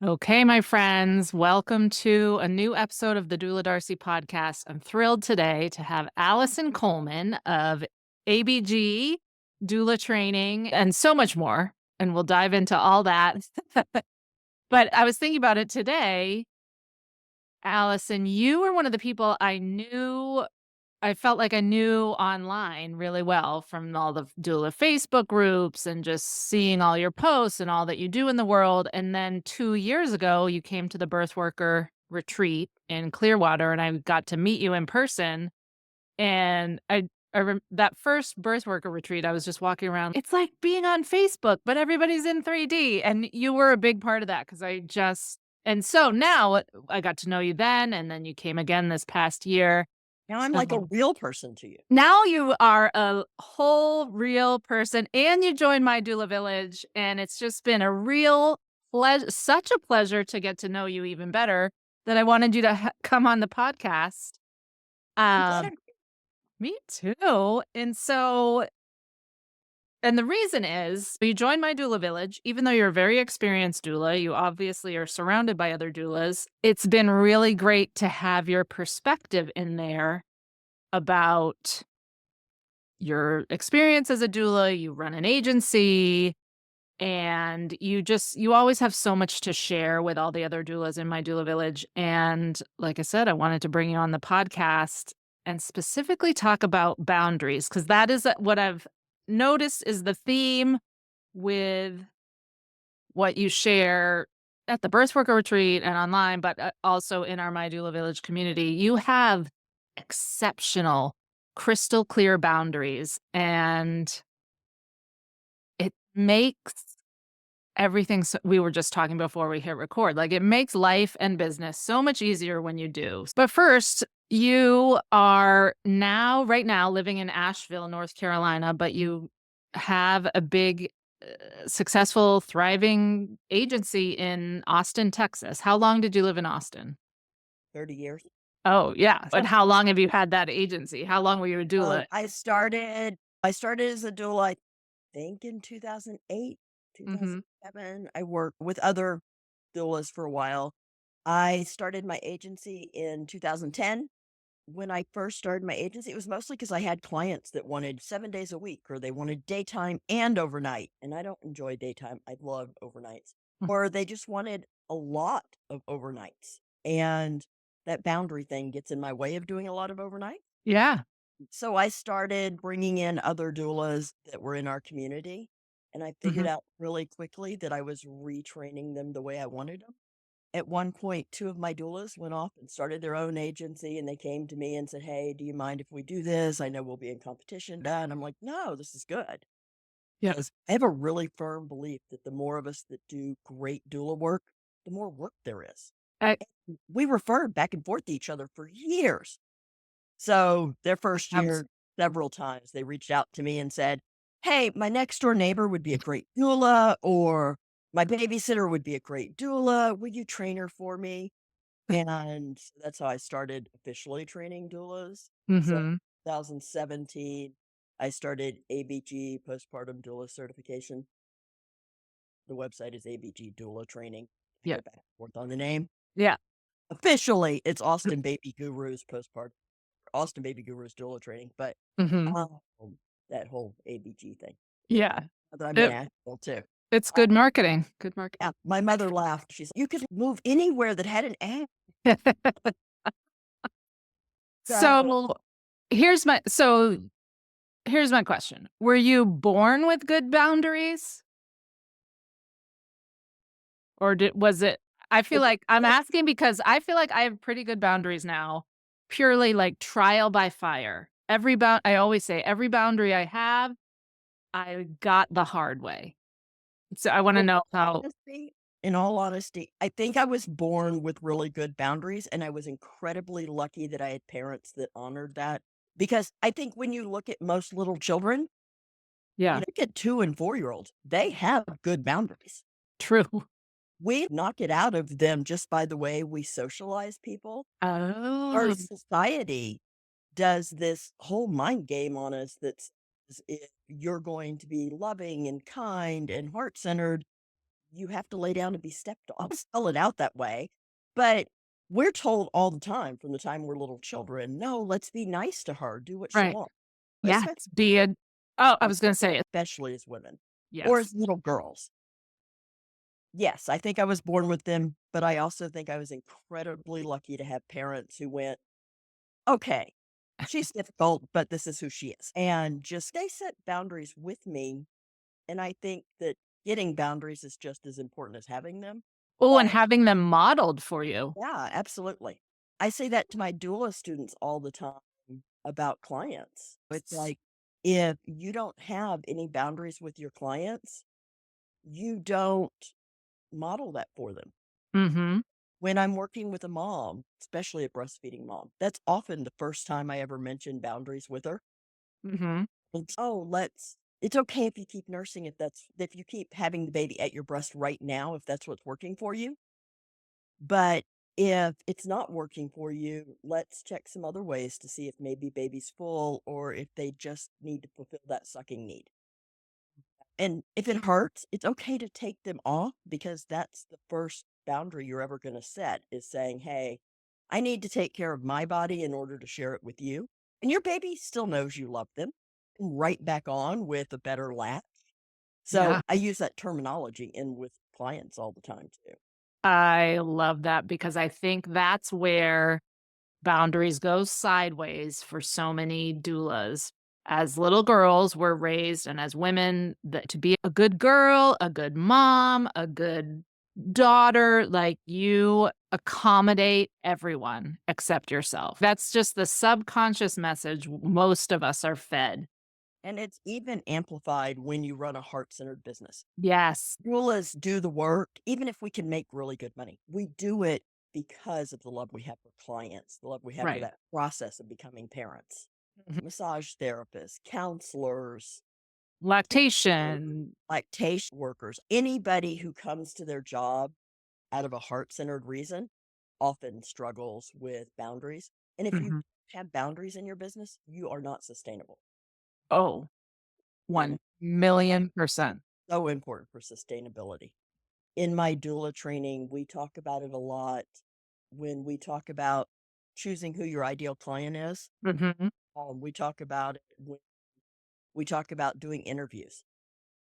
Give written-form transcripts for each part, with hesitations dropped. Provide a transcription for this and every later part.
Okay, my friends, welcome to a new episode of the Doula Darcy podcast. I'm thrilled today to have Alison Coleman of ABG Doula Training and so much more. And we'll dive into all that. But I was thinking about it today. Allison, you were one of the people I felt like I knew online really well from all the doula Facebook groups and just seeing all your posts and all that you do in the world. And then 2 years ago, you came to the birth worker retreat in Clearwater, and I got to meet you in person. And that first birth worker retreat, I was just walking around. It's like being on Facebook, but everybody's in 3D. And you were a big part of that and so now I got to know you then, and then you came again this past year. Now I'm like a real person to you. Now you are a whole real person, and you joined my doula village, and it's just been a real such a pleasure to get to know you even better that I wanted you to come on the podcast. I'm glad Um, Me too. And the reason is you joined my doula village, even though you're a very experienced doula, you obviously are surrounded by other doulas. It's been really great to have your perspective in there about your experience as a doula. You run an agency, and you always have so much to share with all the other doulas in my doula village. And like I said, I wanted to bring you on the podcast and specifically talk about boundaries, because that is what I've noticed is the theme with what you share at the birth worker retreat and online, but also in our my doula village community. You have exceptional, crystal clear boundaries, and it makes everything we were just talking before we hit record, like, it makes life and business so much easier when you do. But first, you are right now living in Asheville, North Carolina, but you have a big, successful, thriving agency in Austin, Texas. How long did you live in Austin? 30 years. Oh, yeah. But how long have you had that agency? How long were you a doula? I started as a doula, I think in 2008, Mhm. 2007. I worked with other doulas for a while. I started my agency in 2010. When I first started my agency, it was mostly because I had clients that wanted 7 days a week, or they wanted daytime and overnight. And I don't enjoy daytime. I love overnights. Mm. Or they just wanted a lot of overnights. And that boundary thing gets in my way of doing a lot of overnight. Yeah. So I started bringing in other doulas that were in our community. And I figured Mhm. out really quickly that I was retraining them the way I wanted them. At one point, two of my doulas went off and started their own agency, and they came to me and said, "Hey, do you mind if we do this? I know we'll be in competition." And I'm like, "No, this is good." Yeah. Because I have a really firm belief that the more of us that do great doula work, the more work there is. I And we referred back and forth to each other for years. So their first abs year, several times they reached out to me and said, "Hey, my next door neighbor would be a great doula," or "My babysitter would be a great doula. Would you train her for me?" And that's how I started officially training doulas. So Mhm. 2017, I started ABG postpartum doula certification. The website is ABG Doula Training. I Yeah. go back and forth on the name. Yeah. Officially, it's Austin Baby Gurus Doula Training, but Mhm. um, that whole ABG thing. Yeah. Now that I'm in It Asheville too. it's Uh, good marketing. Good marketing. yeah, my mother laughed. She's like, "You could move anywhere that had an A." So So, so here's my question. Were you born with good boundaries, or was it I feel like I'm asking because I feel like I have pretty good boundaries now, purely like trial by fire. I always say every boundary I have, I got the hard way. So I wanna In know all how. honesty, I think I was born with really good boundaries, and I was incredibly lucky that I had parents that honored that. Because I think when you look at most little children, Yeah, look at 2 and 4-year-olds, they have good boundaries. true. We knock it out of them just by the way we socialize people. Our Oh. society does this whole mind game on us that's if you're going to be loving and kind and heart centered, you have to lay down and be stepped on. Spell it out that way. But we're told all the time from the time we're little children, no, let's be nice to her, do what she Right. wants. Yes. Especially, Be a Oh, I was gonna say it. especially as women or Yes. as little girls. Yes, I think I was born with them, but I also think I was incredibly lucky to have parents who went, okay, she's difficult, but this is who she is. And just they set boundaries with me. And I think that getting boundaries is just as important as having them. Oh, and But having them modeled for you. yeah, absolutely. I say that to my doula students all the time about clients. It's like, if you don't have any boundaries with your clients, you don't model that for them. Mhm. When I'm working with a mom, especially a breastfeeding mom, that's often the first time I ever mention boundaries with her. Mhm. It's, oh, it's okay if you keep nursing, if you keep having the baby at your breast right now, if that's what's working for you. But if it's not working for you, let's check some other ways to see if maybe baby's full or if they just need to fulfill that sucking need. And if it hurts, it's okay to take them off because that's the first boundary you're ever going to set is saying, hey, I need to take care of my body in order to share it with you. And your baby still knows you love them. And right back on with a better latch. So Yeah. I use that terminology in with clients all the time too. I love that because I think that's where boundaries go sideways for so many doulas. As little girls, we're raised, and as women, that to be a good girl, a good mom, a good daughter, like you accommodate everyone except yourself. That's just the subconscious message most of us are fed. And it's even amplified when you run a heart centered business. Yes. Doulas do the work, even if we can make really good money. We do it because of the love we have for clients, the love we have for Right. that process of becoming parents. Mhm. Massage therapists, counselors, teachers, Lactation. lactation workers, anybody who comes to their job out of a heart centered reason often struggles with boundaries. And if you Mhm. have boundaries in your business, you are not sustainable. Oh, And 1,000,000%. so important for sustainability. In my doula training, we talk about it a lot when we talk about choosing who your ideal client is. Mhm. We talk about it when we talk about doing interviews.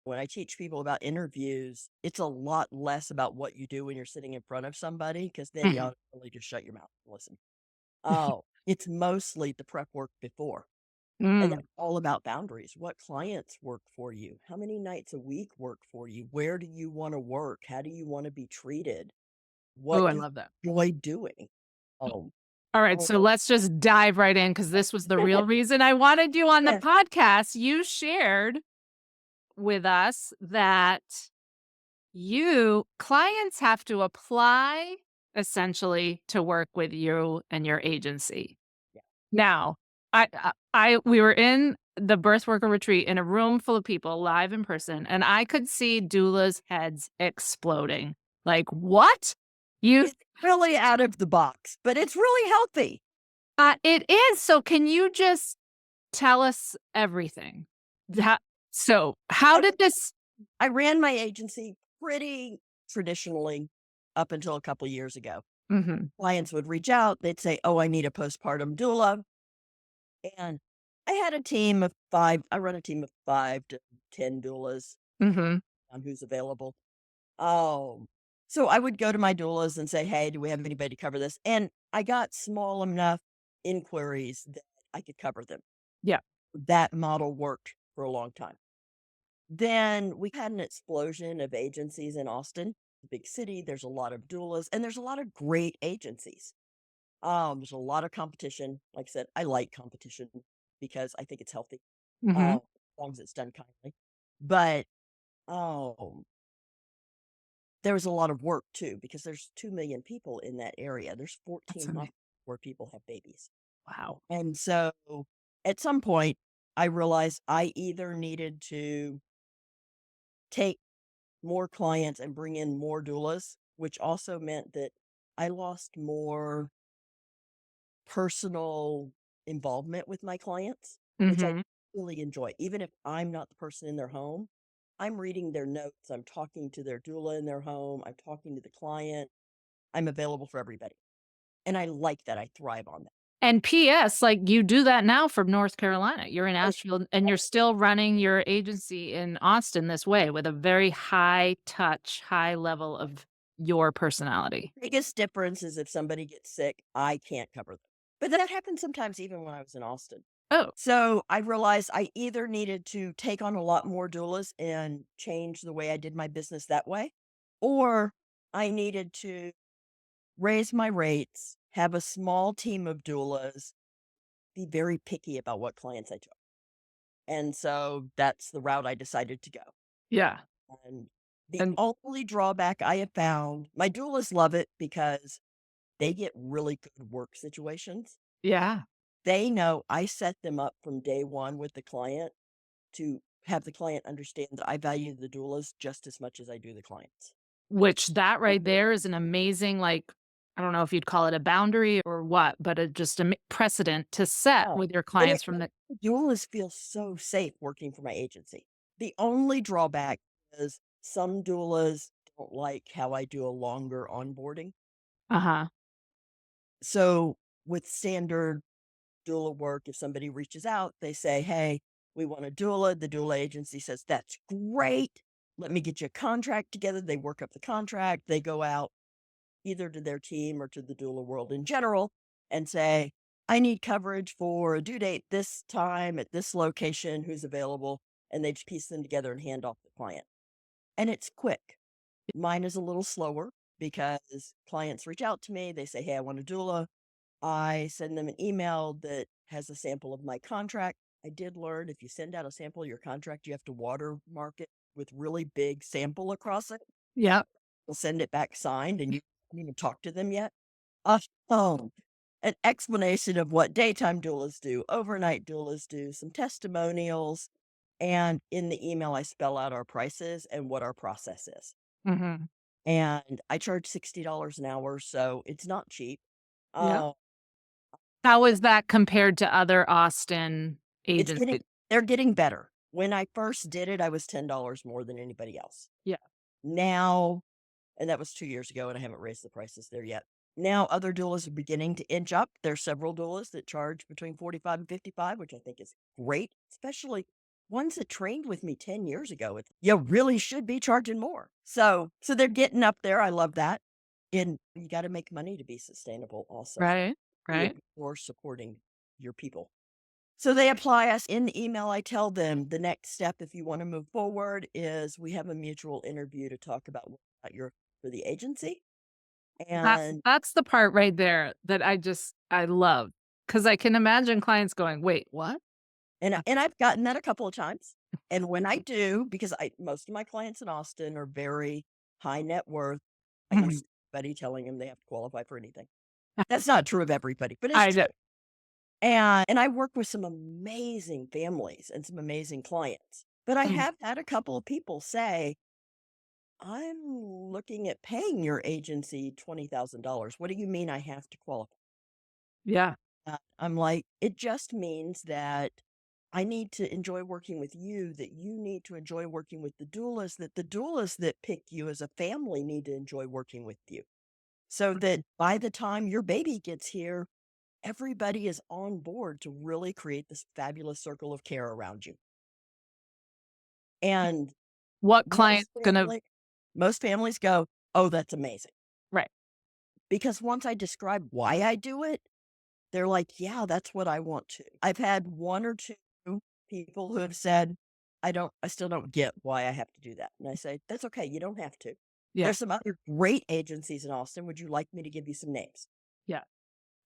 When I teach people about interviews, it's a lot less about what you do when you're sitting in front of somebody, because then you Mhm. ought to really just shut your mouth and listen. Oh, it's mostly the prep work before. And Mm. that's all about boundaries. What clients work for you? How many nights a week work for you? Where do you want to work? How do you want to be treated? Ooh, What I you love that. enjoy doing. Um, Alright, oh, so let's just dive right in because this was the real reason I wanted you on the yeah, podcast. You shared with us that clients have to apply essentially to work with you and your agency. yeah. Now, we were in the birth worker retreat in a room full of people live in person, and I could see doulas' heads exploding. Like, "What? You It's really out of the box, but it's really healthy. It is, so can you just tell us everything? Ho how I, did this I ran my agency pretty traditionally up until a couple years ago. Mhm, Clients would reach out, they'd say, oh, I need a postpartum doula. And I had a team of five. I run a team of 5 to 10 doulas mhm, on who's available. Oh, so I would go to my doulas and say, "Hey, do we have anybody to cover this?" And I got small enough inquiries that I could cover them. yeah, That model worked for a long time. Then we had an explosion of agencies in Austin, a big city. There's a lot of doulas and there's a lot of great agencies. There's a lot of competition. Like I said, I like competition because I think it's healthy, mhm, as long as it's done kindly. But um, there was a lot of work too because there's 2 million people in that area. There's that's 14 ama hospitals where people have babies. wow, And so at some point, I realized I either needed to take more clients and bring in more doulas, which also meant that I lost more personal involvement with my clients, which I mhm, really enjoy. Even if I'm not the person in their home, I'm reading their notes, I'm talking to their doula in their home, I'm talking to the client, I'm available for everybody. And I like that, I thrive on that. And PS, like, you do that now from North Carolina. You're in Oh, Asheville, and you're still running your agency in Austin this way with a very high touch, high level of your personality. biggest difference is if somebody gets sick, I can't cover them. But that happened sometimes even when I was in Austin. Oh, So I realized I either needed to take on a lot more doulas and change the way I did my business that way, or I needed to raise my rates, have a small team of doulas, be very picky about what clients I took. And so that's the route I decided to go. yeah. And the And only drawback I have found, my doulas love it because they get really good work situations. yeah, They know I set them up from day one with the client to have the client understand that I value the doulas just as much as I do the clients. which that right there is an amazing, like, I don't know if you'd call it a boundary or what, but a just a precedent to set Yeah. with your And it clients from makes the the doulas feel so safe working for my agency. The only drawback is some doulas don't like how I do a longer onboarding. Uh-huh. So with standard doula work, if somebody reaches out, they say, "Hey, we want a doula." The doula agency says, "That's great. Let me get you a contract together." They work up the contract. They go out either to their team or to the doula world in general and say, "I need coverage for a due date this time at this location. Who's available?" And they just piece them together and hand off the client. And it's quick. Mine is a little slower because clients reach out to me. They say, "Hey, I want a doula." I send them an email that has a sample of my contract. I did learn if you send out a sample of your contract, you have to watermark it with really big sample across it. Yep. They'll send it back signed and you haven't even talked to them yet. Uh, oh, an explanation of what daytime doulas do, overnight doulas do, some testimonials. And in the email, I spell out our prices and what our process is. Mhm. And I charge $60 an hour, so it's not cheap. Yep. Uh, How is that compared to other Austin It's agencies? getting they're getting better. When I first did it, I was $10 more than anybody else. Yeah. Now and that was 2 years ago, and I haven't raised the prices there yet. Now other doulas are beginning to inch up. There's several doulas that charge between 45 and 55, which I think is great, especially ones that trained with me 10 years ago. It's you really should be charging more. So they're getting up there. I love that. And you gotta make money to be sustainable also. Right, Be right. You're supporting your people. So they apply us in the email. I tell them the next step, if you want to move forward, is we have a mutual interview to talk about what your for the agency. That And that's the part right there that I love, because I can imagine clients going, "Wait, what?" and I've gotten that a couple of times. And when I do, because I most of my clients in Austin are very high net worth, I can Mhm. see anybody telling them they have to qualify for anything. That's not true of everybody, but it's I true. know. And I work with some amazing families and some amazing clients. But I Mm, have had a couple of people say, I'm looking at paying your agency $20,000. What do you mean I have to qualify? yeah, I'm like, it just means that I need to enjoy working with you, that you need to enjoy working with the doulas that pick you as a family need to enjoy working with you. So that by the time your baby gets here, everybody is on board to really create this fabulous circle of care around you. And what most client's gonna family, most families go, "Oh, that's amazing." right. Because once I describe why I do it, they're like, "Yeah, that's what I want to." I've had 1 or 2 people who have said, I still don't get why I have to do that." And I say, "That's okay, you don't have to. Yeah, There's some other great agencies in Austin. Would you like me to give you some names?" yeah.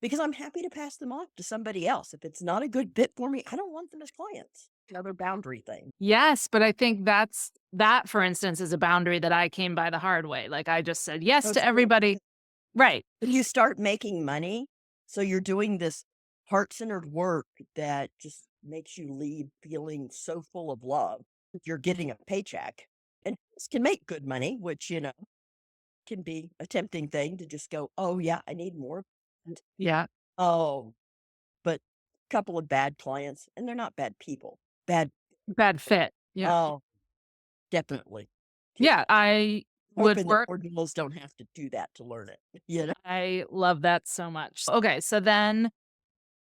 Because I'm happy to pass them off to somebody else. If it's not a good fit for me, I don't want them as clients. Another boundary thing. Yes, but I think that, for instance, is a boundary that I came by the hard way. Like, I just said yes to It's true. everybody. Right. If you start making money, so you're doing this heart-centered work that just makes you leave feeling so full of love. You're getting a paycheck, and this can make good money, which, can be a tempting thing to just go, "Oh, yeah, I need more." And, Yeah. oh, but a couple of bad clients, and they're not bad people. Bad Bad fit. Yeah. oh, definitely. 'Cause Yeah, I would hoping that work. more doulas don't have to do that to learn it, you know? I love that so much. Okay, so then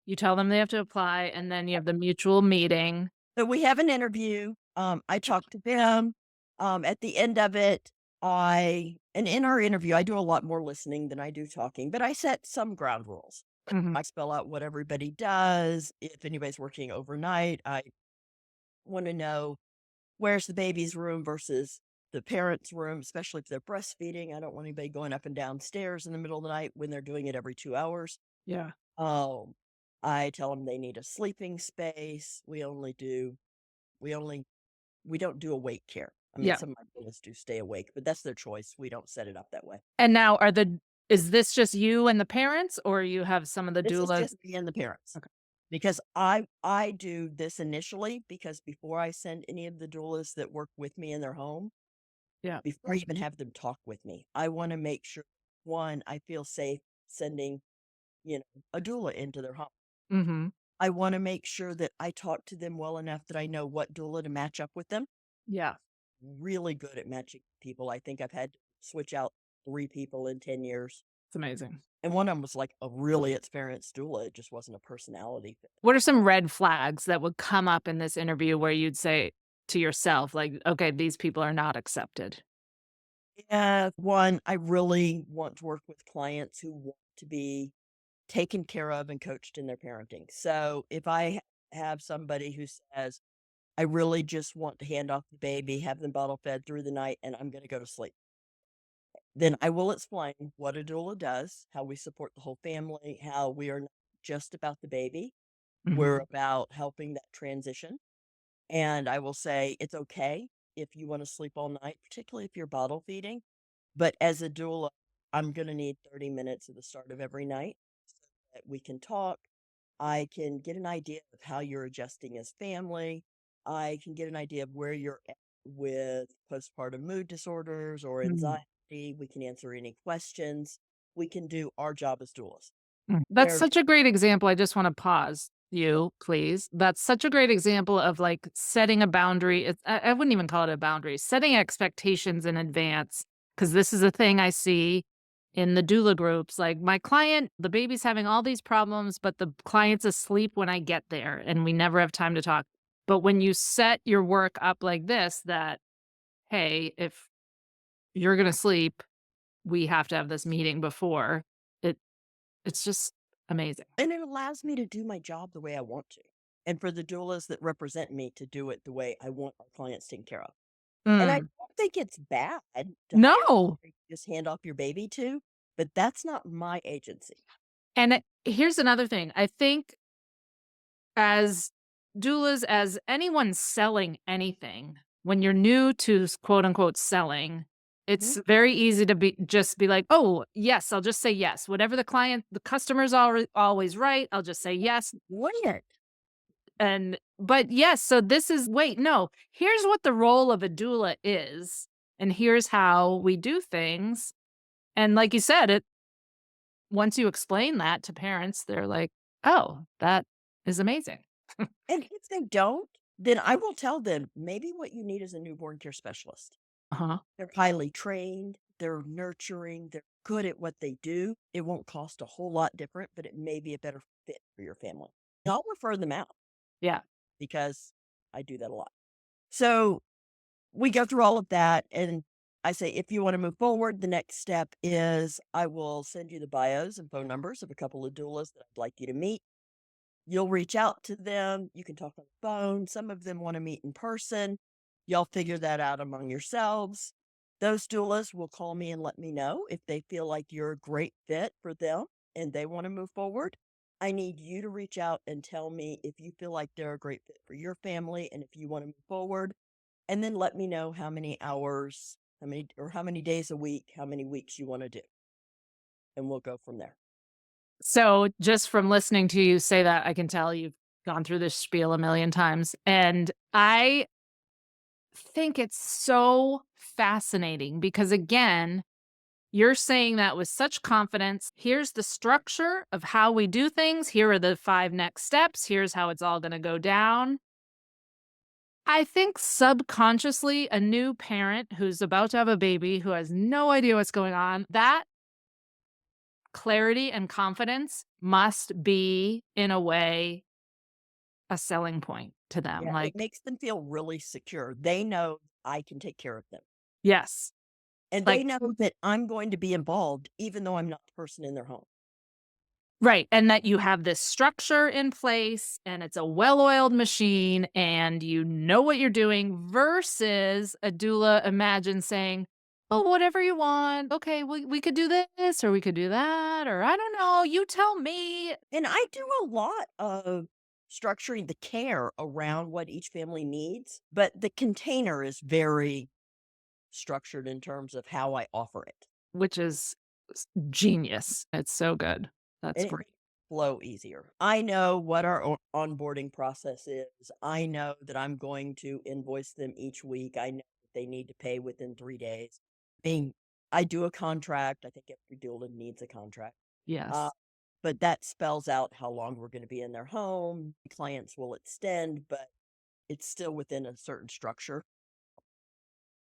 you tell them they have to apply, and then you have the mutual meeting. So we have an interview. I talk to them. At the end of it, and in our interview, I do a lot more listening than I do talking, but I set some ground rules. Mhm. I spell out what everybody does. If anybody's working overnight, I want to know where's the baby's room versus the parent's room, especially if they're breastfeeding. I don't want anybody going up and down stairs in the middle of the night when they're doing it every 2 hours. Yeah. Um, I tell them they need a sleeping space. We only we don't do awake care. I mean, Yeah. some of my doulas do stay awake, but that's their choice. We don't set it up that way. And now is this just you and the parents, or you have some of the This is doulas? just me and the parents Okay. because I do this initially because before I send any of the doulas that work with me in their home, Yeah. before I even have them talk with me, I want to make sure one, I feel safe sending, a doula into their home. Mhm. I want to make sure that I talk to them well enough that I know what doula to match up with them. Yeah. Really good at matching people. I think I've had to switch out 3 people in 10 years, It's amazing. and one of them was, like, a really experienced doula, it just wasn't a personality fit. What are some red flags that would come up in this interview where you'd say to yourself, like, "Okay, these people are not accepted?" Yeah, one, I really want to work with clients who want to be taken care of and coached in their parenting. So, if I have somebody who says, "I really just want to hand off the baby, have them bottle fed through the night, and I'm gonna go to sleep," then I will explain what a doula does, how we support the whole family, how we are not just about the baby. We're Mhm. about helping that transition. And I will say it's okay if you want to sleep all night, particularly if you're bottle feeding. But as a doula, I'm going to need 30 minutes at the start of every night so that we can talk. I can get an idea of how you're adjusting as family. I can get an idea of where you're at with postpartum mood disorders or Mm. anxiety. We can answer any questions. We can do our job as doulas. That's There, such a great example. I just wanna pause you, please. That's such a great example of, like, setting a boundary. I wouldn't even call it a boundary, setting expectations in advance, because this is a thing I see in the doula groups. Like, my client, the baby's having all these problems, but the client's asleep when I get there, and we never have time to talk. But when you set your work up like this, that, "Hey, if you're gonna sleep, we have to have this meeting before," it it's just amazing. and it allows me to do my job the way I want to. And for the doulas that represent me to do it the way I want our clients taken care of. And I Mm. don't think it's bad to hire No, somebody to just hand off your baby to, but that's not my agency. and here's another thing. I think as doulas, as anyone selling anything, when you're new to quote unquote selling, Mhm. it's very easy to be like, "Oh, yes, I'll just say yes. Whatever the customer's always right. I'll just say yes." Weird. And but yes, so this is wait, no. Here's what the role of a doula is, and here's how we do things. And like you said, it once you explain that to parents, they're like, "Oh, that is amazing." And if they don't, then I will tell them maybe what you need is a newborn care specialist. Uh-huh. They're highly trained, they're nurturing, they're good at what they do. It won't cost a whole lot different, but it may be a better fit for your family. And I'll refer them out Yeah. because I do that a lot. So we go through all of that, and I say, if you want to move forward, the next step is I will send you the bios and phone numbers of a couple of doulas that I'd like you to meet. You'll reach out to them. You can talk on the phone. Some of them want to meet in person. Y'all figure that out among yourselves. Those doulas will call me and let me know if they feel like you're a great fit for them and they want to move forward. I need you to reach out and tell me if you feel like they're a great fit for your family and if you want to move forward. And then let me know how many hours, how many days a week, how many weeks you want to do. And we'll go from there. So, just from listening to you say that, I can tell you've gone through this spiel a million times, and I think it's so fascinating because, again, you're saying that with such confidence. Here's the structure of how we do things. Here are the 5 next steps. Here's how it's all gonna go down. I think subconsciously, a new parent who's about to have a baby who has no idea what's going on, that clarity and confidence must be, in a way, a selling point to them, Yeah, it like, makes them feel really secure. They know I can take care of them. yes, And they like know that I'm going to be involved even though I'm not the person in their home. right, and that you have this structure in place, and it's a well-oiled machine, and you know what you're doing versus a doula, imagine saying, "Oh, whatever you want. Okay, we could do this, or we could do that, or I don't know, you tell me." And I do a lot of structuring the care around what each family needs, but the container is very structured in terms of how I offer it. Which is genius. It's so good. That's And it great. makes it flow easier. I know what our onboarding process is. I know that I'm going to invoice them each week. I know that they need to pay within 3 days. Being, I do a contract. I think every doula needs a contract. Uh, Yes. but that spells out how long we're going to be in their home. Clients will extend, but it's still within a certain structure.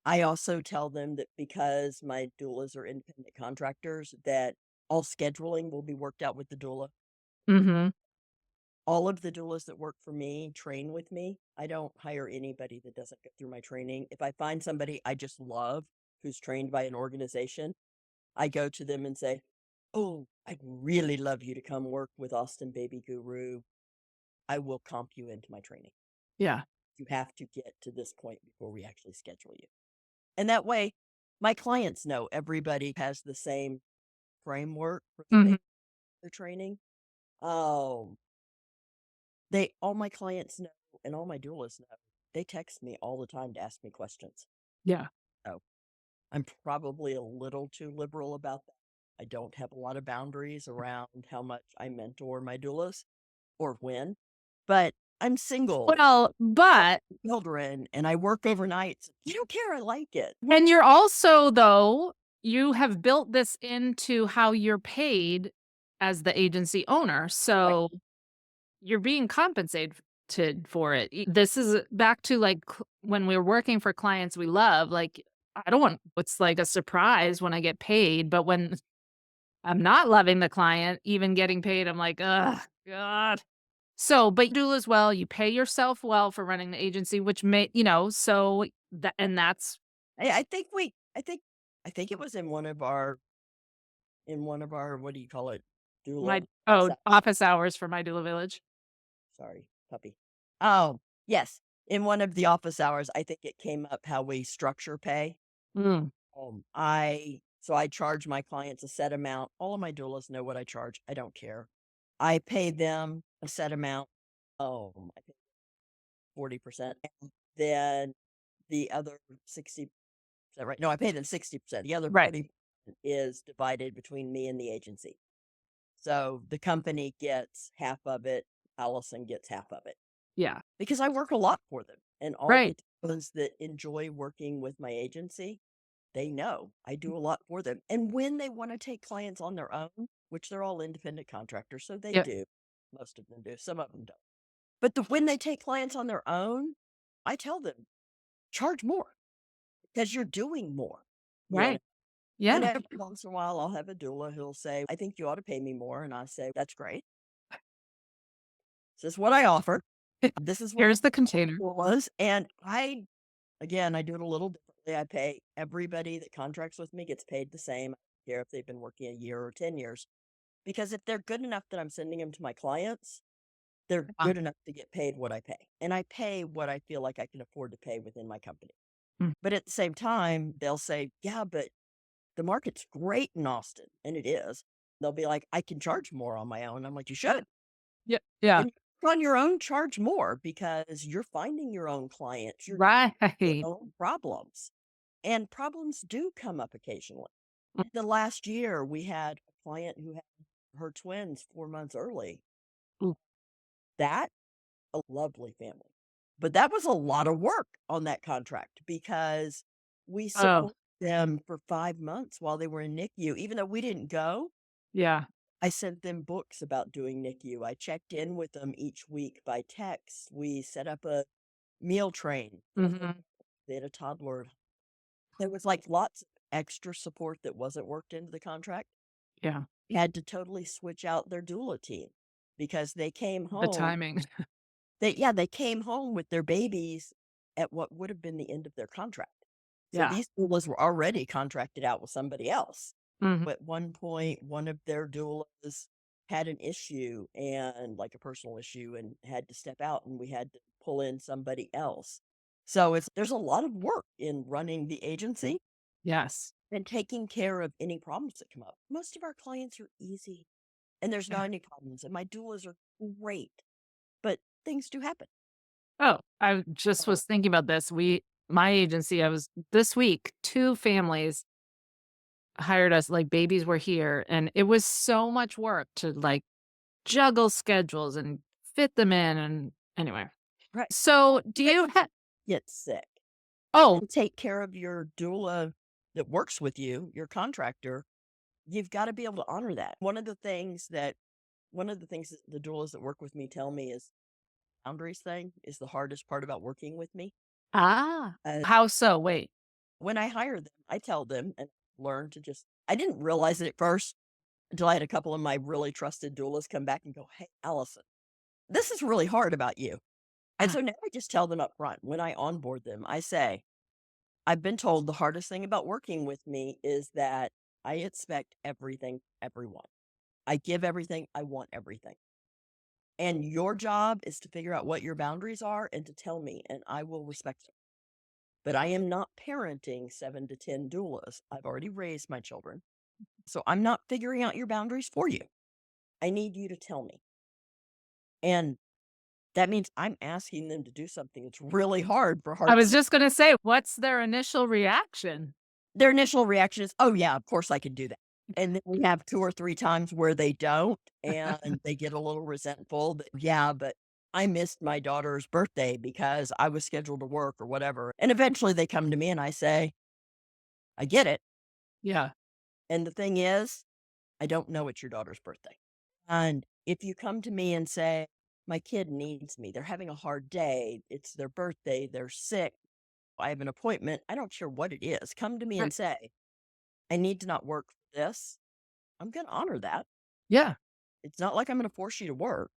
I also tell them that because my doulas are independent contractors, that all scheduling will be worked out with the doula. Mhm. All of the doulas that work for me train with me. I don't hire anybody that doesn't go through my training. If I find somebody I just love who's trained by an organization, I go to them and say, "Oh, I'd really love you to come work with Austin Baby Guru. I will comp you into my training. Yeah. You have to get to this point before we actually schedule you." And that way, my clients know everybody has the same framework for Mhm. the training. Oh, they all my clients know and all my doulas know. They text me all the time to ask me questions. Yeah. So I'm probably a little too liberal about that. I don't have a lot of boundaries around how much I mentor my doulas or when, but I'm single, Well, have but children, and I work overnight. You don't care. I like it. and you're also though, you have built this into how you're paid as the agency owner, Right. so you're being compensated for it. This is back to, like, when we're working for clients we love, like, I don't want it's like a surprise when I get paid, but when I'm not loving the client, even getting paid, I'm like, "Ugh, God." So, but you do as well, you pay yourself well for running the agency, which may so that and that's I think we I think it was in one of our, what do you call it? my Doula office hours for my doula village. sorry, puppy. Oh, yes. In one of the office hours, I think it came up how we structure pay. Mm, I charge my clients a set amount. All of my doulas know what I charge. I don't care. I pay them a set amount. I pay 40%. And then the other 60, is that right? No, I pay them 60%. The other right. 40 is divided between me and the agency. So the company gets half of it, Allison gets half of it. Yeah. Because I work a lot for them, and all Right. the ones that enjoy working with my agency, they know I do a lot for them, and when they wanna take clients on their own, which they're all independent contractors, so they Yeah. do, most of them do, some of them don't. But when they take clients on their own, I tell them, "Charge more, because you're doing more," you know? Right. And Yeah. every once in a while, I'll have a doula who'll say, "I think you ought to pay me more," and I say, "That's great. This is what I offer. This is what I Here's the container. was," and again, I do it a little differently. I pay everybody that contracts with me gets paid the same. I don't care if they've been working a year or 10 years. Because if they're good enough that I'm sending them to my clients, they're Uh, good enough to get paid what I pay. And I pay what I feel like I can afford to pay within my company. mm. But at the same time, they'll say, "Yeah, but the market's great in Austin." And it is. They'll be like, "I can charge more on my own." I'm like, "You should. Yeah. Yeah. When you're on your own, charge more because you're finding your own clients. You're your Right. own problems. And problems do come up occasionally. Mm. The last year, we had a client who had her twins 4 months early. Ooh. That a lovely family. But that was a lot of work on that contract because we Oh, supported them for 5 months while they were in NICU. Even though we didn't go, yeah. I sent them books about doing NICU. I checked in with them each week by text. We set up a meal train. Mhm. They had a toddler. There was like lots of extra support that wasn't worked into the contract. Yeah. Had to totally switch out their doula team because they came The home. timing. They came home with their babies at what would have been the end of their contract. So Yeah. these doulas were already contracted out with somebody else. Mhm. At one point, one of their doulas had an issue and like a personal issue and had to step out, and we had to pull in somebody else. So there's a lot of work in running the agency Yes. and taking care of any problems that come up. Most of our clients are easy and there's Yeah. not any problems. And my doulas are great, but things do happen. Oh, I just Oh, was thinking about this. My agency, I was this week, 2 families hired us, like, babies were here, and it was so much work to, like, juggle schedules and fit them in, and anyway. right. So, do But you ha get sick Oh, and take care of your doula that works with you, your contractor. You've got to be able to honor that. One of the things that the doulas that work with me tell me is boundaries thing is the hardest part about working with me. ah, Uh, how so? Wait. when I hire them, I tell them and learn to just, I didn't realize it at first until I had a couple of my really trusted doulas come back and go, "Hey, Allison, this is really hard about you." And Ah, so now I just tell them up front when I onboard them, I say, I've been told the hardest thing about working with me is that I expect everything, everyone. I give everything, I want everything. And your job is to figure out what your boundaries are and to tell me, and I will respect them. But I am not parenting 7 to 10 doulas. I've already raised my children. So I'm not figuring out your boundaries for you. I need you to tell me. And that means I'm asking them to do something that's really hard for I hard. was just gonna say, what's their initial reaction? Their initial reaction is, "Oh, yeah, of course I can do that." And then we have 2 or 3 times where they don't, and they get a little resentful that, "Yeah, but I missed my daughter's birthday because I was scheduled to work," or whatever. And eventually they come to me and I say, "I get it. Yeah. And the thing is, I don't know it's your daughter's birthday. And if you come to me and say, 'My kid needs me. They're having a hard day. It's their birthday. They're sick. I have an appointment.' I don't care what it is. Come to me Right. and say, 'I need to not work for this.' I'm going to honor that. Yeah. It's not like I'm going to force you to work.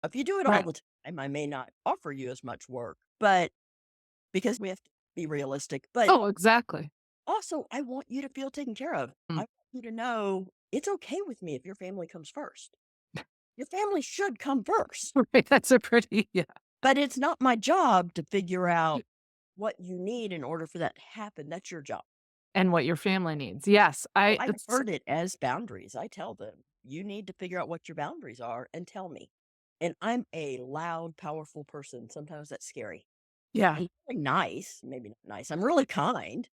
If you do it all Right. the time, I may not offer you as much work, but because we have to be realistic. But Oh, exactly. also, I want you to feel taken care of. I Mm. want you to know it's okay with me if your family comes first. Your family should come first, Right, that's a pretty yeah. but it's not my job to figure out what you need in order for that to happen. That's your job. And what your family needs. Yes, So I I it's heard it as boundaries. I tell them, you need to figure out what your boundaries are and tell me. And I'm a loud, powerful person. Sometimes that's scary. yeah, I'm really nice, maybe not nice. I'm really kind.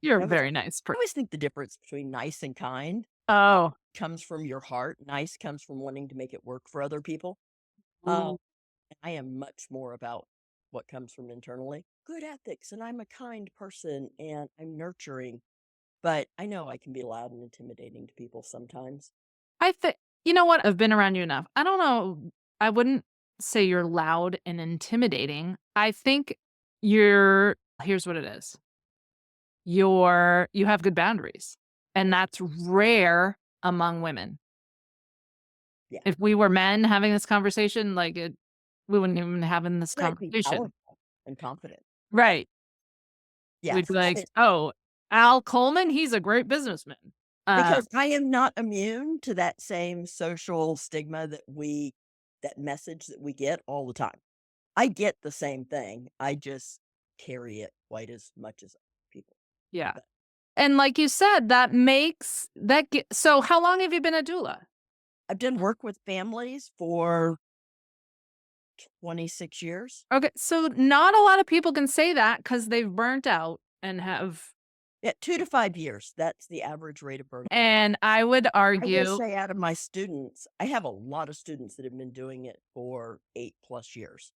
you're I a always, very nice I person. always think the difference between nice and kind Oh. comes from your heart. Nice comes from wanting to make it work for other people. Uh, Mm. I am much more about what comes from internally. Good ethics, and I'm a kind person and I'm nurturing, but I know I can be loud and intimidating to people sometimes. I think you know what? I've been around you enough. I don't know, I wouldn't say you're loud and intimidating. I think you're here's what it is. You have good boundaries, and that's rare among women. Yeah. If we were men having this conversation, like, we wouldn't even having this And I'd be conversation. powerful and confident. Right. We'd be Yes. like, "Oh, Al Coleman, he's a great businessman." Uh, Because I am not immune to that same social stigma that message that we get all the time. I get the same thing. I just carry it quite as much as people. yeah. But And like you said, that makes that ge so how long have you been a doula? I've done work with families for 26 years. Okay, so not a lot of people can say that because 'cause they've burnt out and have Yeah, 2 to 5 years. That's the average rate of burnout. and I would I will argue say out of my students, I have a lot of students that have been doing it for 8 plus years,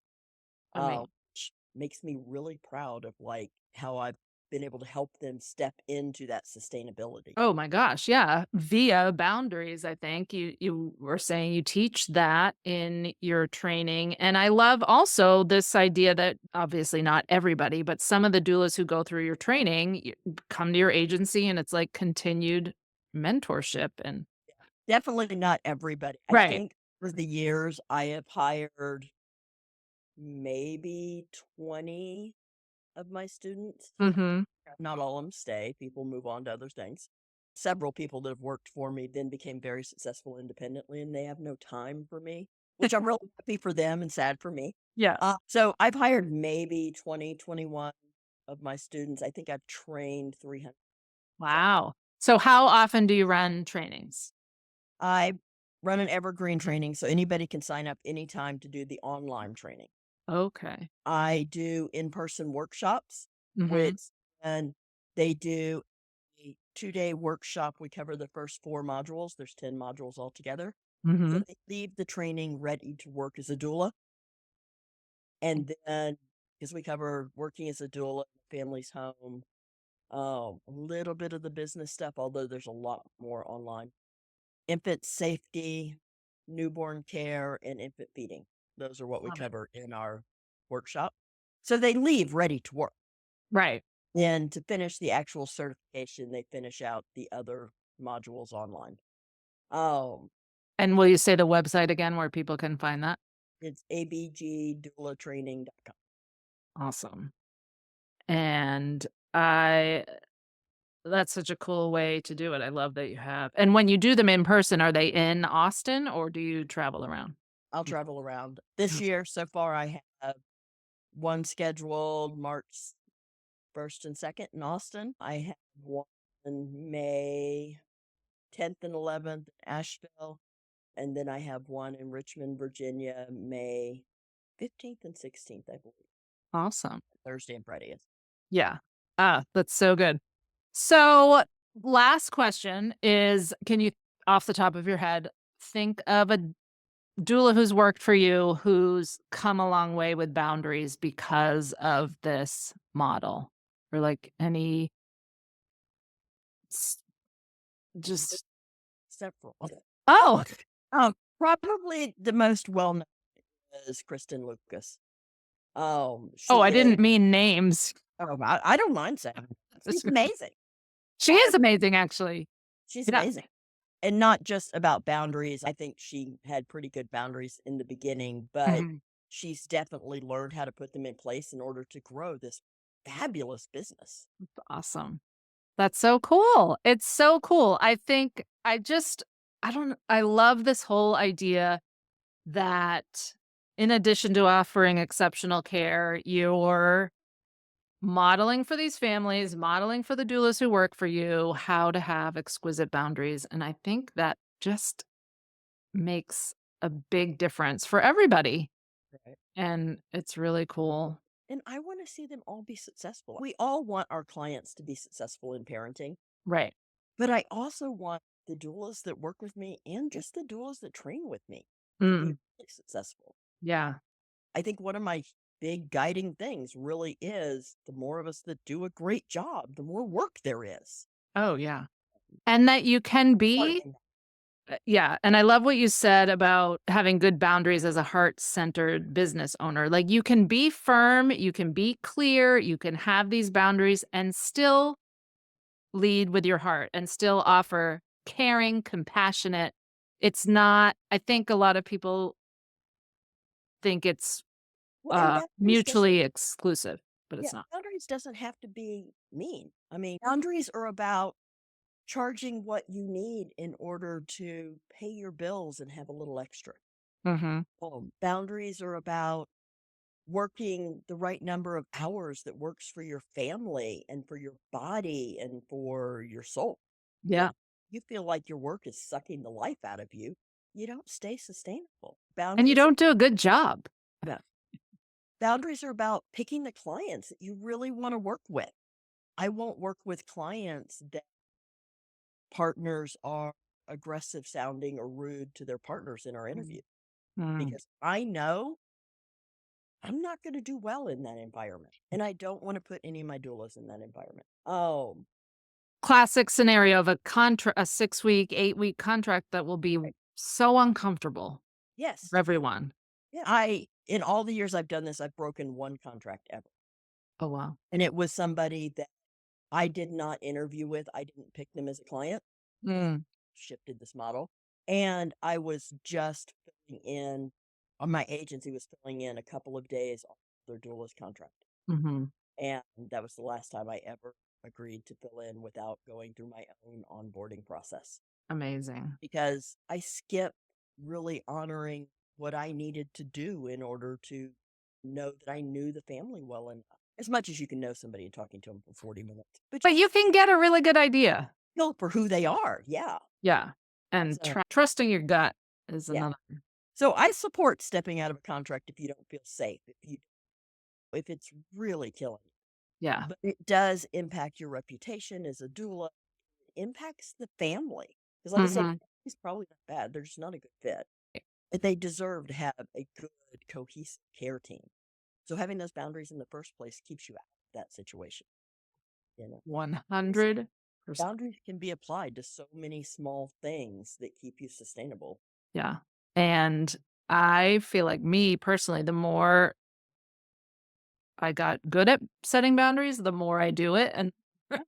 I mean, which makes me really proud of, like, how I've been able to help them step into that sustainability. Oh my gosh, yeah, via boundaries, I think. You were saying you teach that in your training, and I love also this idea that obviously not everybody, but some of the doulas who go through your training come to your agency and it's like continued mentorship and Definitely not everybody. I right. think for the years, I have hired maybe 20 of my students. Mhm. Not all of them stay. People move on to other things. Several people that have worked for me then became very successful independently, and they have no time for me, which I'm really happy for them and sad for me. Yeah. So I've hired maybe 20, 21 of my students. I think I've trained 300. So Wow. So how often do you run trainings? I run an evergreen training, so anybody can sign up anytime to do the online training. Okay. I do in-person workshops, Mhm. which and they do a 2-day workshop. We cover the first 4 modules. There's 10 modules altogether. So Mhm. they leave the training ready to work as a doula. And then, because we cover working as a doula in the family's home, a little bit of the business stuff, although there's a lot more online. Infant safety, newborn care, and infant feeding. Those are what we Love it. cover in our workshop. So they leave ready to work. Right. And to finish the actual certification, they finish out the other modules online. Um, And will you say the website again where people can find that? it's abgdoulatraining.com. Awesome. And I that's such a cool way to do it. I love that you have and when you do them in person, are they in Austin or do you travel around? I'll travel around. This Mm. year, so far, I have one scheduled March 1st and 2nd in Austin. I have one May 10th and 11th in Asheville. And then I have one in Richmond, Virginia, May 15th and 16th, I believe. Awesome. Thursday and Friday. Yeah. Ah, that's so good. So, last question is, can you, off the top of your head, think of a doula who's worked for you, who's come a long way with boundaries because of this model? Or, like, any s just Several. oh! Probably the most well known is Kristen Lucas. Oh, She I is. didn't mean names. I don't mind saying it. She's amazing. She is amazing, actually. She's Yeah. amazing. And not just about boundaries. I think she had pretty good boundaries in the beginning, but Mhm. she's definitely learned how to put them in place in order to grow this fabulous business. Awesome. That's so cool. It's so cool. I think I don't I love this whole idea that in addition to offering exceptional care, you're modeling for these families, modeling for the doulas who work for you how to have exquisite boundaries, and I think that just makes a big difference for everybody, Right. and it's really cool. And I want to see them all be successful. We all want our clients to be successful in parenting, Right. but I also want the doulas that work with me and just the doulas that train with me to be Mm, really successful. yeah. I think one of my big guiding things really is the more of us that do a great job, the more work there is. Oh, yeah. And that you can be Important. yeah, and I love what you said about having good boundaries as a heart-centered business owner. Like, you can be firm, you can be clear, you can have these boundaries and still lead with your heart and still offer caring, compassionate it's not I think a lot of people think it's, Well, and boundaries doesn't, mutually exclusive, but yeah, it's not. boundaries doesn't have to be mean. I mean, boundaries are about charging what you need in order to pay your bills and have a little extra. Mhm. Boundaries are about working the right number of hours that works for your family and for your body and for your soul. Yeah, If you feel like your work is sucking the life out of you, you don't stay sustainable. and you don't do a good job. About boundaries are about picking the clients that you really want to work with. I won't work with clients that partners are aggressive sounding or rude to their partners in our Mm. interview Mm. because I know I'm not going to do well in that environment. And I don't want to put any of my doulas in that environment. Oh, Classic scenario of a 6-week, 8-week contract that will be right. so uncomfortable Yes. for everyone. Yeah. In all the years I've done this, I've broken one contract ever. Oh, wow. And it was somebody that I did not interview with. I didn't pick them as a client. Mm, Shifted this model. And I was just filling in, my agency was filling in a couple of days on their doula's contract. mhm. And that was the last time I ever agreed to fill in without going through my own onboarding process Amazing. because I skipped really honoring what I needed to do in order to know that I knew the family well enough. As much as you can know somebody and talking to them for 40 minutes, but But you can get a really good idea. you feel for who they are. Yeah. Yeah, and So, trusting your gut is yeah. another. So I support stepping out of a contract if you don't feel safe, if it's really killing you. Yeah. But it does impact your reputation as a doula, impacts the family. Because like I said, Mhm. he's probably not bad. They're just not a good fit. But they deserve to have a good, cohesive care team. So having those boundaries in the first place keeps you out of that situation. You know, boundaries 100%. boundaries can be applied to so many small things that keep you sustainable. Yeah, and I feel like me personally, the more I got good at setting boundaries, the more I do it, and Yeah.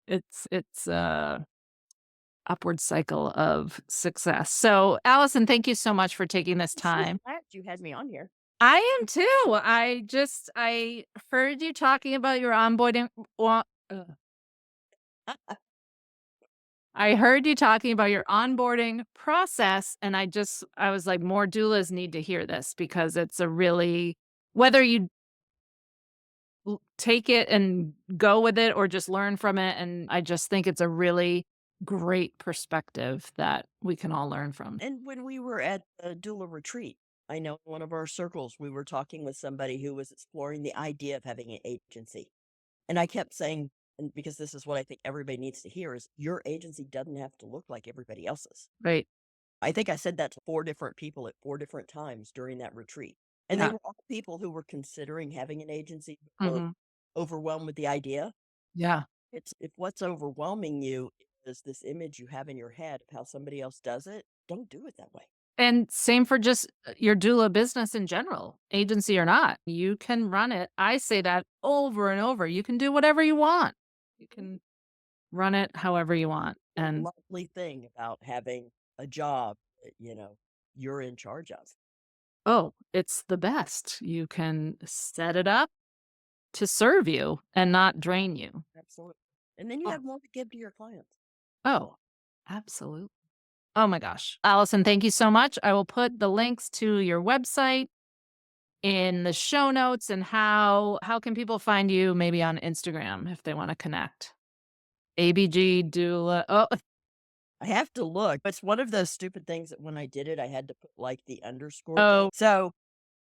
it's a upward cycle of success. So, Allison, thank you so much for taking this So time. glad you had me on here. I am too. I heard you talking about your onboarding wa I heard you talking about your onboarding process, and I was like, more doulas need to hear this because it's a really whether you take it and go with it or just learn from it, and I just think it's a really great perspective that we can all learn from. And when we were at the doula retreat, I know in one of our circles, we were talking with somebody who was exploring the idea of having an agency. And I kept saying, and because this is what I think everybody needs to hear, is your agency doesn't have to look like everybody else's. Right. I think I said that to 4 different people at 4 different times during that retreat. And they Yeah. were all people who were considering having an agency but were Mhm. overwhelmed with the idea. Yeah. It's if what's overwhelming you is this image you have in your head of how somebody else does it, don't do it that way. And same for just, your doula business in general, agency or not. You can run it. I say that over and over. You can do whatever you want. You Mhm. can run it however you want, The and lovely thing about having a job that, you're in charge of. oh, it's the best. You can set it up to serve you and not drain you. Absolutely. And then you Oh, have more to give to your clients. oh, absolutely. Oh my gosh. Allison, thank you so much. I will put the links to your website in the show notes and how can people find you maybe on Instagram if they want to connect? ABG Doula. Oh, I have to look. It's one of those stupid things that when I did it, I had to put like the underscore thing. oh, So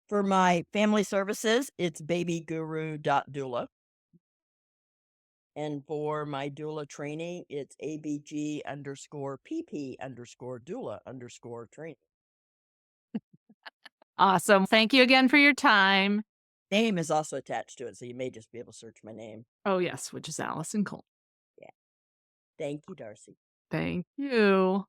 for my family services, it's babyguru.doula. And for my doula training, it's ABG underscore PP underscore doula underscore training. awesome. Thank you again for your time. Name is also attached to it. So you may just be able to search my name. Oh, yes, which is Allison Cole. Yeah. Thank you, Darcy. Thank you.